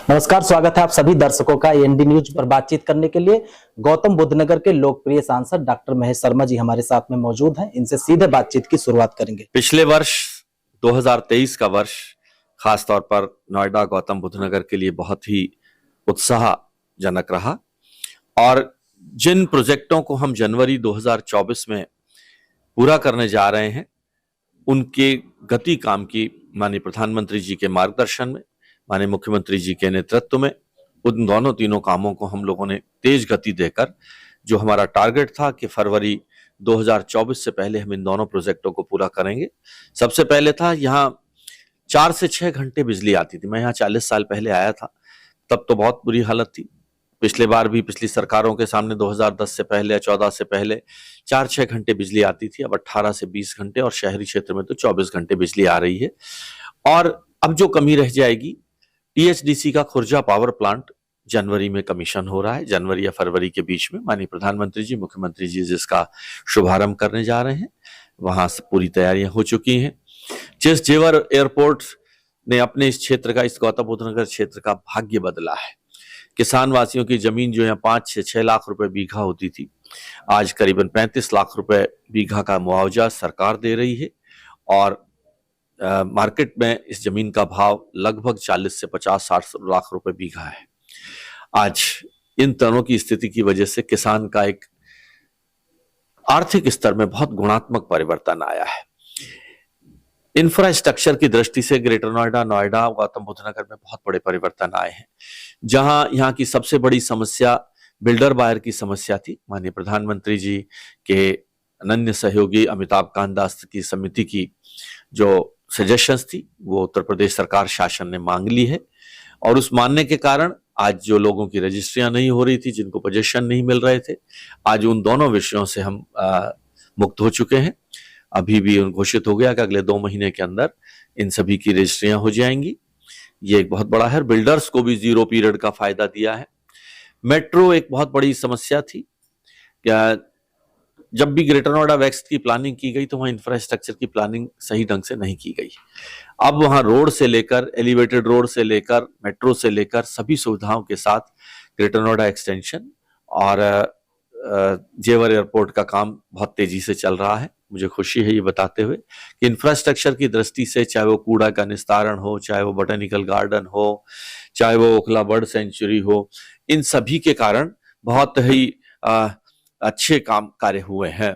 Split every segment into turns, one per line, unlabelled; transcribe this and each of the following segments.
नमस्कार, स्वागत है आप सभी दर्शकों का एनडी न्यूज पर बातचीत करने के लिए। गौतम बुद्ध नगर के लोकप्रिय सांसद डॉक्टर महेश शर्मा जी हमारे साथ में मौजूद हैं। इनसे सीधे बातचीत की शुरुआत करेंगे।
पिछले वर्ष 2023 का वर्ष खासतौर पर नोएडा गौतम बुद्ध नगर के लिए बहुत ही उत्साहजनक रहा और जिन प्रोजेक्टों को हम जनवरी 2024 में पूरा करने जा रहे हैं उनके गति काम की माननीय प्रधानमंत्री जी के मार्गदर्शन में, माननीय मुख्यमंत्री जी के नेतृत्व में उन दोनों तीनों कामों को हम लोगों ने तेज गति देकर, जो हमारा टारगेट था कि फरवरी 2024 से पहले हम इन दोनों प्रोजेक्टों को पूरा करेंगे। सबसे पहले था, यहाँ 4 से 6 घंटे बिजली आती थी। मैं यहाँ 40 साल पहले आया था, तब तो बहुत बुरी हालत थी। पिछले बार भी पिछली सरकारों के सामने 2010 से पहले या 14 से पहले 4-6 घंटे बिजली आती थी। अब 18 से 20 घंटे और शहरी क्षेत्र में तो 24 घंटे बिजली आ रही है। और अब जो कमी रह जाएगी, टीएचडीसी का खुर्जा पावर प्लांट जनवरी में कमीशन हो रहा है, जनवरी या फरवरी के बीच में। माननीय प्रधानमंत्री जी, मुख्यमंत्री जी जिसका शुभारंभ करने जा रहे हैं, वहां से पूरी तैयारियां हो चुकी हैं। जिस जेवर एयरपोर्ट ने अपने इस क्षेत्र का, इस गौतम बुद्ध नगर क्षेत्र का भाग्य बदला है। किसान वासियों की जमीन जो यहाँ 5 से 6 लाख रुपए बीघा होती थी, आज करीबन 35 लाख रुपए बीघा का मुआवजा सरकार दे रही है और मार्केट में इस जमीन का भाव लगभग 40 से 50-60 लाख रुपए बीघा है। आज इन तरह की स्थिति की वजह से किसान का एक आर्थिक स्तर में बहुत गुणात्मक परिवर्तन आया है। इंफ्रास्ट्रक्चर की दृष्टि से ग्रेटर नोएडा, गौतम बुद्ध नगर में बहुत बड़े परिवर्तन आए हैं। जहां यहाँ की सबसे बड़ी समस्या बिल्डर बायर की समस्या थी, माननीय प्रधानमंत्री जी के अनन्य सहयोगी अमिताभ कांत दास की समिति की जो सजेशंस थी, वो उत्तर प्रदेश सरकार शासन ने मांग ली है और उस मानने के कारण आज जो लोगों की रजिस्ट्रियां नहीं हो रही थी, जिनको पोजीशन नहीं मिल रहे थे, आज उन दोनों विषयों से हम मुक्त हो चुके हैं। अभी भी घोषित हो गया कि अगले 2 महीने के अंदर इन सभी की रजिस्ट्रियां हो जाएंगी। ये एक बहुत बड़ा है। बिल्डर्स को भी 0 पीरियड का फायदा दिया है। मेट्रो एक बहुत बड़ी समस्या थी। क्या जब भी ग्रेटर नोएडा वेस्ट की प्लानिंग की गई तो वहां इंफ्रास्ट्रक्चर की प्लानिंग सही ढंग से नहीं की गई। अब वहां रोड से लेकर, एलिवेटेड रोड से लेकर, मेट्रो से लेकर सभी सुविधाओं के साथ ग्रेटर नोएडा एक्सटेंशन और जेवर एयरपोर्ट का काम बहुत तेजी से चल रहा है। मुझे खुशी है ये बताते हुए कि इंफ्रास्ट्रक्चर की दृष्टि से, चाहे वो कूड़ा का निस्तारण हो, चाहे वो बोटेनिकल गार्डन हो, चाहे वो ओखला बर्ड सेंचुरी हो, इन सभी के कारण बहुत ही अच्छे काम कार्य हुए हैं।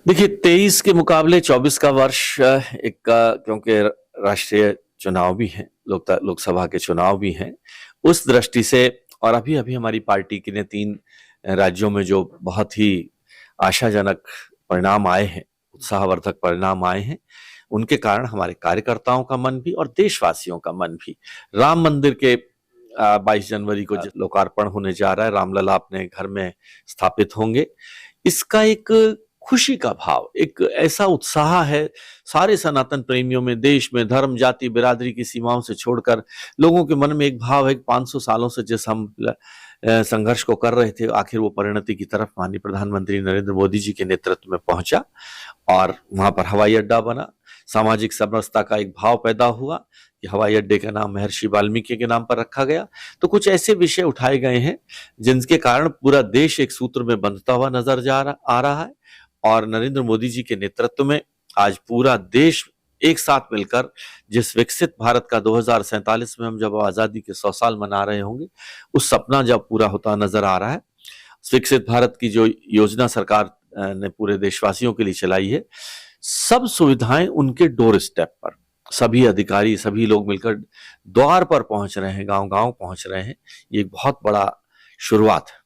देखिए, 23 के मुकाबले 24 का वर्ष क्योंकि राष्ट्रीय चुनाव भी हैं, लोकसभा के चुनाव भी हैं, उस दृष्टि से और अभी हमारी पार्टी के ने 3 राज्यों में जो बहुत ही आशाजनक परिणाम आए हैं, उत्साहवर्धक परिणाम आए हैं, उनके कारण हमारे कार्यकर्ताओं का मन भी और देशवासियों का मन भी, राम मंदिर के 22 जनवरी को लोकार्पण होने जा रहा है, रामलला अपने घर में स्थापित होंगे, इसका एक खुशी का भाव, एक ऐसा उत्साह है सारे सनातन प्रेमियों में, देश में धर्म, जाति, बिरादरी की सीमाओं से छोड़कर लोगों के मन में एक भाव है कि 500 सालों से जिस हम संघर्ष को कर रहे थे, आखिर वो परिणति की तरफ माननीय प्रधानमंत्री नरेंद्र मोदी जी के नेतृत्व में पहुंचा और वहां पर हवाई अड्डा बना। सामाजिक समरसता का एक भाव पैदा हुआ कि हवाई अड्डे का नाम महर्षि वाल्मीकि के नाम पर रखा गया। तो कुछ ऐसे विषय उठाए गए हैं जिनके कारण पूरा देश एक सूत्र में बंधता हुआ नजर आ रहा है और नरेंद्र मोदी जी के नेतृत्व में आज पूरा देश एक साथ मिलकर जिस विकसित भारत का 2047 में हम जब आजादी के 100 साल मना रहे होंगे, उस सपना जब पूरा होता नजर आ रहा है। विकसित भारत की जो योजना सरकार ने पूरे देशवासियों के लिए चलाई है, सब सुविधाएं उनके डोर स्टेप पर, सभी अधिकारी, सभी लोग मिलकर द्वार पर पहुंच रहे हैं, गांव-गांव पहुंच रहे हैं। ये एक बहुत बड़ा शुरुआत है।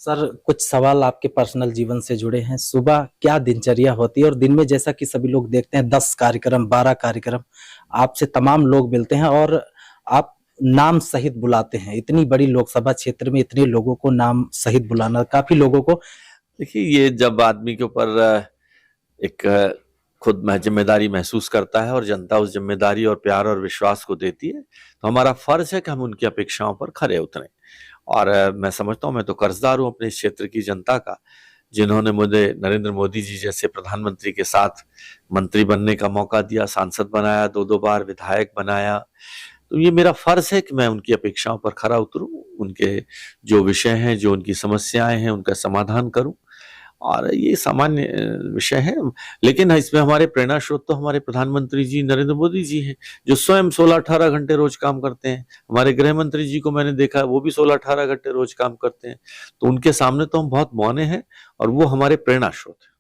सर, कुछ सवाल आपके पर्सनल जीवन से जुड़े हैं। सुबह क्या दिनचर्या होती है और दिन में जैसा कि सभी लोग देखते हैं 10 कार्यक्रम, 12 कार्यक्रम, आपसे तमाम लोग मिलते हैं और आप नाम सहित बुलाते हैं। इतनी बड़ी लोकसभा क्षेत्र में इतने लोगों को नाम सहित बुलाना, काफी लोगों को,
देखिए, ये जब आदमी के ऊपर एक खुद जिम्मेदारी महसूस करता है और जनता उस जिम्मेदारी और प्यार और विश्वास को देती है, तो हमारा फर्ज है कि हम उनकी अपेक्षाओं पर खरे उतरें। और मैं समझता हूं, मैं तो कर्जदार हूं अपने इस क्षेत्र की जनता का, जिन्होंने मुझे नरेंद्र मोदी जी जैसे प्रधानमंत्री के साथ मंत्री बनने का मौका दिया, सांसद बनाया, 2-2 बार विधायक बनाया, तो ये मेरा फर्ज है कि मैं उनकी अपेक्षाओं पर खरा उतरूं, उनके जो विषय हैं, जो उनकी समस्याएं हैं, उनका समाधान करूं। और ये सामान्य विषय है, लेकिन इसमें हमारे प्रेरणा स्रोत तो हमारे प्रधानमंत्री जी नरेंद्र मोदी जी हैं, जो स्वयं 16-18 घंटे रोज काम करते हैं। हमारे गृह मंत्री जी को मैंने देखा, वो भी 16-18 घंटे रोज काम करते हैं। तो उनके सामने तो हम बहुत मौन हैं और वो हमारे प्रेरणा स्रोत हैं।